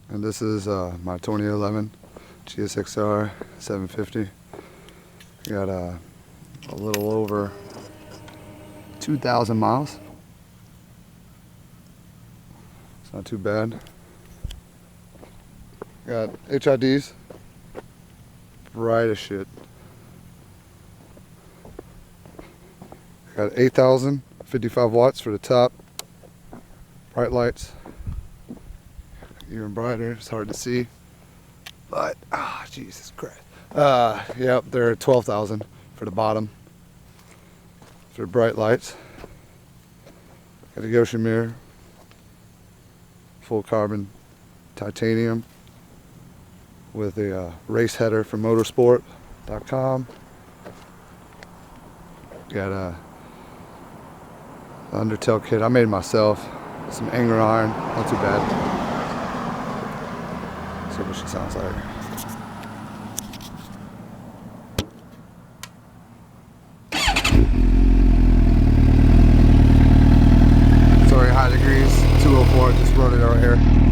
And this is my 2011 GSXR 750. Got a little over 2,000 miles. It's not too bad. Got HIDs, bright as shit. Got 8,000, 55 watts for the top. Bright lights. Even brighter, it's hard to see. But, Jesus Christ. Yep, they're 12,000 for the bottom. For bright lights. Got a Goshen mirror. Full carbon titanium. With a race header from motorsport.com. Got a undertail kit I made myself. Some Anger iron, not too bad. See what she sounds like. Sorry, high degrees, 204, just wrote it out here.